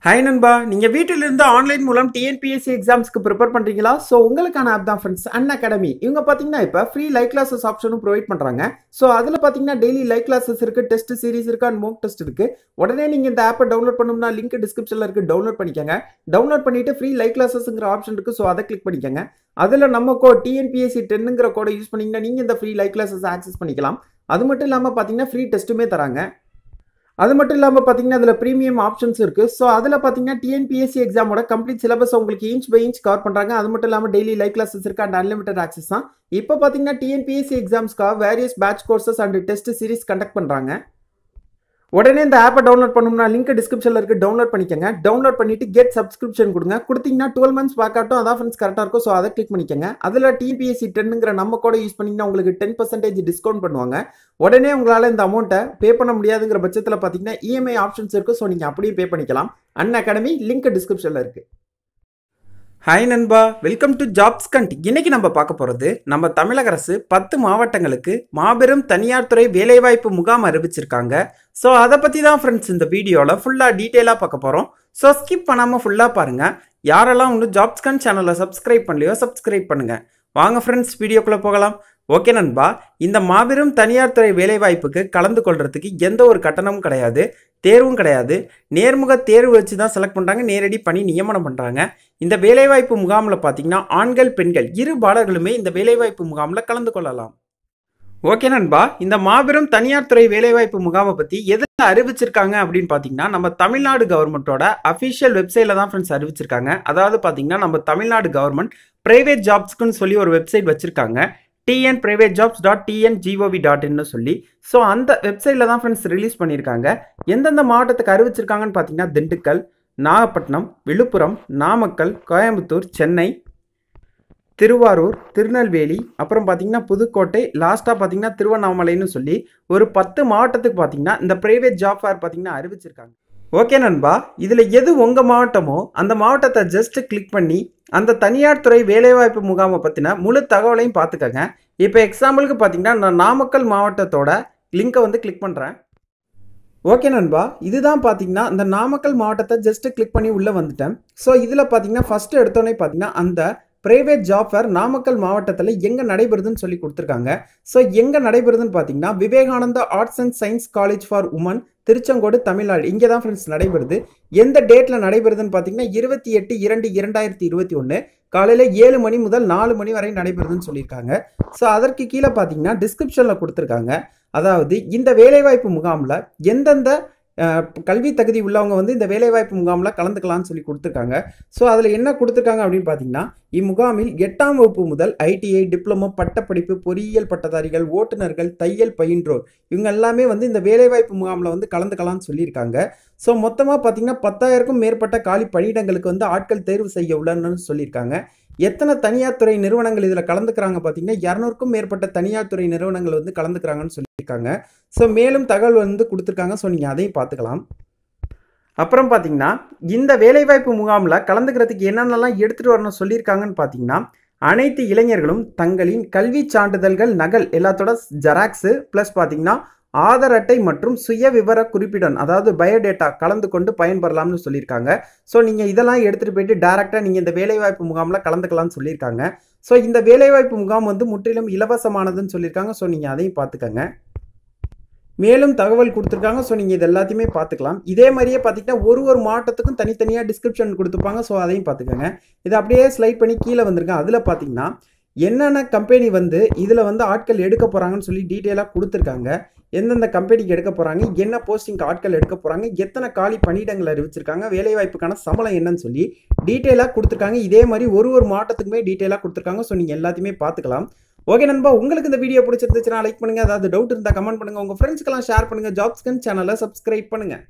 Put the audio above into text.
Hi நண்பா, நீங்கள் வீட்டிலிருந்து ஆன்லைன் மூலம் டிஎன்பிஎஸ்சி எக்ஸாம்ஸ்க்கு ப்ரிப்பேர் பண்ணுறீங்களா? ஸோ உங்களுக்கான ஆப் தான் ஃப்ரெண்ட்ஸ் அன்அகாடமி. இவங்க பார்த்தீங்கன்னா இப்போ ஃப்ரீ லைவ் கிளாஸஸ் ஆப்ஷனும் ப்ரொவைட் பண்ணுறாங்க. ஸோ அதில் பார்த்தீங்கன்னா டெய்லி லைவ் கிளாஸஸ் இருக்குது, டெஸ்ட் சீரிஸ் இருக்குது அண்ட் மோக் டெஸ்ட் இருக்குது. உடனே நீங்கள் இந்த ஆப்பை டவுன்லோட் பண்ணணும்னா லிங்க் டிஸ்கிரிப்ஷனில் இருக்குது, டவுன்லோட் பண்ணிக்கோங்க. டவுன்லோட் பண்ணிவிட்டு ஃப்ரீ லைவ் கிளாஸஸ்ங்கிற ஆப்ஷன் இருக்குது, ஸோ அதை கிளிக் பண்ணிக்கோங்க. அதில் நம்ம டிஎன்பிஎஸ்சி 10ங்கிற கோடை யூஸ் பண்ணிங்கன்னா நீங்கள் இந்த ஃப்ரீ லைவ் கிளாஸஸ் ஆக்சஸ் பண்ணிக்கலாம். அது மட்டும் இல்லாமல் பார்த்தீங்கன்னா ஃப்ரீ டெஸ்ட்டுமே தராங்க. அது மட்டும் இல்லாமல் பார்த்தீங்கன்னா அதில் ப்ரீமியம் ஆப்ஷன்ஸ் இருக்குது. ஸோ அதில் பார்த்தீங்கன்னா டிஎன்பிஎஸ்சி எக்ஸாமோட கம்ப்ளீட் சிலபஸ் உங்களுக்கு இன்ச் பை இன்ச் கவர் பண்ணுறாங்க. அது மட்டும் இல்லாமல் டெய்லி லைவ் கிளாஸஸ் இருக்குது அண்ட் அன்லிமிட்டட் ஆக்சஸ் தான். இப்போ பார்த்தீங்கன்னா டிஎன்பிஎஸ்சி எக்ஸாம்ஸ்க்காக various batch courses and test series conduct பண்ணுறாங்க. உடனே இந்த ஆப்பை டவுன்லோட் பண்ணணும்னா லிங்க் டிஸ்கிரிப்ஷனில் இருக்குது, டவுன்லோட் பண்ணிக்கோங்க. டவுன்லோட் பண்ணிட்டு கெட் சப்ஸ்கிரிப்ஷன் கொடுங்க. கொடுத்தீங்கன்னா 12 months பேக் ஆட்டும், அதான் ஃப்ரெண்ட்ஸ் கரெக்டாக இருக்கும். ஸோ அதை கிளிக் பண்ணிக்கோங்க. அதில் டிஎன்பிஎஸ்சி 10ங்கிற நம்ம கோடை யூஸ் பண்ணிங்கன்னா உங்களுக்கு 10% டிஸ்கவுண்ட் பண்ணுவாங்க. உடனே உங்களால் இந்த அமௌண்ட்டை பே பண்ண முடியாதுங்கிற பட்சத்தில் பார்த்தீங்கன்னா இஎம்ஐ ஆப்ஷன்ஸ் இருக்குது. ஸோ நீங்கள் அப்படியே பே பண்ணிக்கலாம். அன்அகாடமி லிங்க் டிஸ்கிரிப்ஷனில் இருக்குது. ஹாய் நண்பா, வெல்கம் டு ஜாப்ஸ் கண்ட். இன்னைக்கு நம்ம பார்க்க போகிறது நம்ம தமிழக அரசு 10 மாவட்டங்களுக்கு மாபெரும் தனியார் துறை வேலைவாய்ப்பு முகாம் அறிவிச்சிருக்காங்க. ஸோ அதை பற்றி தான் ஃப்ரெண்ட்ஸ் இந்த வீடியோவில் ஃபுல்லாக டீட்டெயிலாக பார்க்க போகிறோம். ஸோ ஸ்கிப் பண்ணாமல் ஃபுல்லாக பாருங்கள். யாரெல்லாம் இன்னும் ஜாப்ஸ் கண்ட் சேனலை சப்ஸ்கிரைப் பண்ணலையோ சப்ஸ்கிரைப் பண்ணுங்கள். வாங்க ஃப்ரெண்ட்ஸ் வீடியோக்குள்ளே போகலாம். ஓகே நண்பா, இந்த மாபெரும் தனியார் துறை வேலைவாய்ப்புக்கு கலந்து கொள்றதுக்கு எந்த ஒரு கட்டணமும் கிடையாது, தேர்வும் கிடையாது. நேர்முக தேர்வு வச்சு தான் செலக்ட் பண்ணுறாங்க, நேரடி பணி நியமனம் பண்ணுறாங்க. இந்த வேலைவாய்ப்பு முகாமில் பார்த்தீங்கன்னா ஆண்கள் பெண்கள் இரு பாலர்களுமே இந்த வேலைவாய்ப்பு முகாமில் கலந்து கொள்ளலாம். ஓகே நண்பா, இந்த மாபெரும் தனியார் துறை வேலைவாய்ப்பு முகாமை பற்றி எதில் அறிவிச்சிருக்காங்க அப்படின்னு பார்த்தீங்கன்னா நம்ம தமிழ்நாடு கவர்மெண்ட்டோட அஃபிஷியல் வெப்சைட்டில் தான் ஃப்ரெண்ட்ஸ் அறிவிச்சிருக்காங்க. அதாவது பார்த்தீங்கன்னா நம்ம தமிழ்நாடு கவர்மெண்ட் ப்ரைவேட் ஜாப்ஸ்க்குன்னு சொல்லி ஒரு வெப்சைட் வச்சுருக்காங்க, tnprivatejobs.tngov.in சொல்லி. ஸோ அந்த வெப்சைட்டில் தான் ஃப்ரெண்ட்ஸ் ரிலீஸ் பண்ணியிருக்காங்க. எந்தெந்த மாவட்டத்துக்கு அறிவிச்சிருக்காங்கன்னு பார்த்தீங்கன்னா திண்டுக்கல், நாகப்பட்டினம், விழுப்புரம், நாமக்கல், கோயம்புத்தூர், சென்னை, திருவாரூர், திருநெல்வேலி, அப்புறம் பார்த்தீங்கன்னா புதுக்கோட்டை, லாஸ்ட்டாக பார்த்தீங்கன்னா திருவண்ணாமலைன்னு சொல்லி ஒரு 10 மாவட்டத்துக்கு பார்த்தீங்கன்னா இந்த ப்ரைவேட் ஜாப் ஃபேர் பார்த்தீங்கன்னா அறிவிச்சிருக்காங்க. ஓகே நண்பா, இதில் எது உங்கள் மாவட்டமோ அந்த மாவட்டத்தை ஜஸ்ட் கிளிக் பண்ணி அந்த தனியார் துறை வேலைவாய்ப்பு முகாமை பற்றின முழு தகவலையும் பார்த்துக்கங்க. இப்போ எக்ஸாம்பிளுக்கு பார்த்தீங்கன்னா நான் நாமக்கல் மாவட்டத்தோட லிங்கை வந்து கிளிக் பண்ணுறேன். ஓகே நண்பா, இதுதான் பார்த்தீங்கன்னா இந்த நாமக்கல் மாவட்டத்தை ஜஸ்ட் கிளிக் பண்ணி உள்ளே வந்துட்டேன். ஸோ இதில் பார்த்தீங்கன்னா ஃபஸ்ட்டு எடுத்தோடனே பார்த்தீங்கன்னா அந்த ப்ரைவேட் ஜாப் ஃபேர் நாமக்கல் மாவட்டத்தில் எங்கே நடைபெறுதுன்னு சொல்லி கொடுத்துருக்காங்க. ஸோ எங்கே நடைபெறுதுன்னு பார்த்தீங்கன்னா Vivekananda arts and science college for women, Tiruchengode, Tamil Nadu. இங்கே தான் ஃப்ரெண்ட்ஸ் நடைபெறுது. எந்த டேட்டில் நடைபெறுதுன்னு பார்த்தீங்கன்னா 28/2/2021 காலையில் 7 மணி முதல் 4 மணி வரை நடைபெறுதுன்னு சொல்லியிருக்காங்க. ஸோ அதற்கு கீழே பார்த்தீங்கன்னா டிஸ்கிரிப்ஷனில் கொடுத்துருக்காங்க. அதாவது இந்த வேலைவாய்ப்பு முகாமில் எந்தெந்த கல்வி தகுதி உள்ளவங்க வந்து இந்த வேலைவாய்ப்பு முகாமில் கலந்துக்கலாம்னு சொல்லி கொடுத்துருக்காங்க. ஸோ அதில் என்ன கொடுத்துருக்காங்க அப்படின்னு பார்த்தீங்கன்னா இம்முகாமில் 8ஆம் வகுப்பு முதல் ஐடிஐ, டிப்ளமோ, பட்டப்படிப்பு, பொறியியல் பட்டதாரிகள், ஓட்டுநர்கள், தையல் பயின்றோர் இவங்க எல்லாமே வந்து இந்த வேலைவாய்ப்பு முகாமில் வந்து கலந்துக்கலாம்னு சொல்லியிருக்காங்க. ஸோ மொத்தமாக பார்த்தீங்கன்னா 10,000க்கும் மேற்பட்ட காலி பணியிடங்களுக்கு வந்து ஆட்கள் தேர்வு செய்ய உள்ளன்னு சொல்லியிருக்காங்க. எத்தனை தனியார் துறை நிறுவனங்கள் இதில் கலந்துக்கிறாங்க பார்த்தீங்கன்னா 200க்கும் மேற்பட்ட தனியார் துறை நிறுவனங்கள் வந்து கலந்துக்கிறாங்கன்னு சொல்லியிருக்காங்க. ஸோ மேலும் தகவல் வந்து கொடுத்துருக்காங்க. ஸோ நீங்கள் அதையும் பார்த்துக்கலாம். அப்புறம் பார்த்தீங்கன்னா இந்த வேலைவாய்ப்பு முகாமில் கலந்துக்கிறதுக்கு என்னென்னலாம் எடுத்துகிட்டு வரணும் சொல்லியிருக்காங்கன்னு பார்த்தீங்கன்னா அனைத்து இளைஞர்களும் தங்களின் கல்வி சான்றிதழ்கள் நகல் எல்லாத்தோட ஜெராக்ஸு ப்ளஸ் பார்த்தீங்கன்னா ஆதார் அட்டை மற்றும் சுய விவர குறிப்பிடன் அதாவது பயோடேட்டா கலந்து கொண்டு பயன்பெறலாம்னு சொல்லியிருக்காங்க. ஸோ நீங்கள் இதெல்லாம் எடுத்துகிட்டு போயிட்டு டேரெக்டாக நீங்கள் இந்த வேலைவாய்ப்பு முகாமில் கலந்துக்கலாம்னு சொல்லியிருக்காங்க. ஸோ இந்த வேலைவாய்ப்பு முகாம் வந்து முற்றிலும் இலவசமானதுன்னு சொல்லியிருக்காங்க. ஸோ நீங்கள் அதையும் பார்த்துக்கங்க. மேலும் தகவல் கொடுத்துருக்காங்க. ஸோ நீங்கள் இது எல்லாத்தையுமே பார்த்துக்கலாம். இதே மாதிரியே பார்த்தீங்கன்னா ஒரு மாவட்டத்துக்கும் தனித்தனியாக டிஸ்கிரிப்ஷன் கொடுத்துருப்பாங்க. ஸோ அதையும் பார்த்துக்கோங்க. இதை அப்படியே ஸ்லைட் பண்ணி கீழே வந்திருக்கேன். அதில் பார்த்தீங்கன்னா என்னென்ன கம்பெனி வந்து இதில் வந்து ஆட்கள் எடுக்க போகிறாங்கன்னு சொல்லி டீட்டெயிலாக கொடுத்துருக்காங்க. எந்தெந்த கம்பெனிக்கு எடுக்க போகிறாங்க, என்ன போஸ்டிங்க்கு ஆட்கள் எடுக்க போகிறாங்க, எத்தனை காலி பணியிடங்கள் அறிவிச்சிருக்காங்க, வேலைவாய்ப்புக்கான சம்பளம் என்னன்னு சொல்லி டீட்டெயிலாக கொடுத்துருக்காங்க. இதே மாதிரி ஒரு மாவட்டத்துக்குமே டீட்டெயிலாக கொடுத்துருக்காங்க. ஸோ நீங்கள் எல்லாத்தையுமே பார்த்துக்கலாம். ஓகே நண்பா, உங்களுக்கு இந்த வீடியோ பிடிச்சிருந்துச்சுன்னா லைக் பண்ணுங்கள். அதாவது டவுட் இருந்தால் கமெண்ட் பண்ணுங்கள். உங்கள் ஃப்ரெண்ட்ஸ்க்கெல்லாம் ஷேர் பண்ணுங்கள். ஜாப்ஸ் கண்ட் சேனலை சப்ஸ்கிரைப் பண்ணுங்கள்.